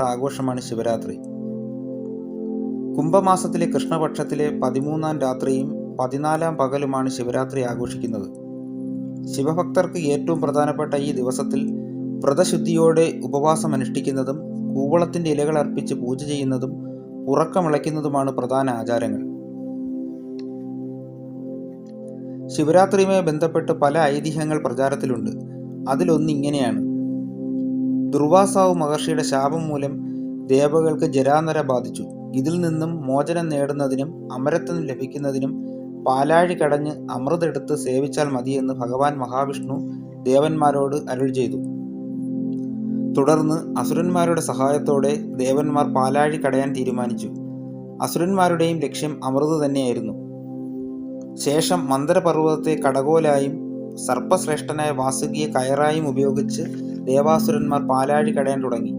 ആഘോഷമാണ് ശിവരാത്രി. കുംഭമാസത്തിലെ കൃഷ്ണപക്ഷത്തിലെ 13-ാം രാത്രിയും 14-ാം പകലുമാണ് ശിവരാത്രി ആഘോഷിക്കുന്നത്. ശിവഭക്തർക്ക് ഏറ്റവും പ്രധാനപ്പെട്ട ഈ ദിവസത്തിൽ വ്രതശുദ്ധിയോടെ ഉപവാസമനുഷ്ഠിക്കുന്നതും കൂവളത്തിൻ്റെ ഇലകൾ അർപ്പിച്ച് പൂജ ചെയ്യുന്നതും ഉറക്കമിളയ്ക്കുന്നതുമാണ് പ്രധാന ആചാരങ്ങൾ. ശിവരാത്രിയുമായി ബന്ധപ്പെട്ട് പല ഐതിഹ്യങ്ങൾ പ്രചാരത്തിലുണ്ട്. അതിലൊന്നിങ്ങനെയാണ്: ദുർവാസാവ് മഹർഷിയുടെ ശാപം മൂലം ദേവകൾക്ക് ജരാനര ബാധിച്ചു. ഇതിൽ നിന്നും മോചനം നേടുന്നതിനും അമരത്വം ലഭിക്കുന്നതിനും പാലാഴി കടഞ്ഞ് അമൃതെടുത്ത് സേവിച്ചാൽ മതിയെന്ന് ഭഗവാൻ മഹാവിഷ്ണു ദേവന്മാരോട് അരുൾ ചെയ്തു. തുടർന്ന് അസുരന്മാരുടെ സഹായത്തോടെ ദേവന്മാർ പാലാഴി കടയാൻ തീരുമാനിച്ചു. അസുരന്മാരുടെയും ലക്ഷ്യം അമൃത് തന്നെയായിരുന്നു. ശേഷം മന്ദരപർവ്വതത്തെ കടകോലായും സർപ്പശ്രേഷ്ഠനായ വാസുകിയെ കയറായും ഉപയോഗിച്ച് ദേവാസുരന്മാർ പാലാഴി കടയാൻ തുടങ്ങി.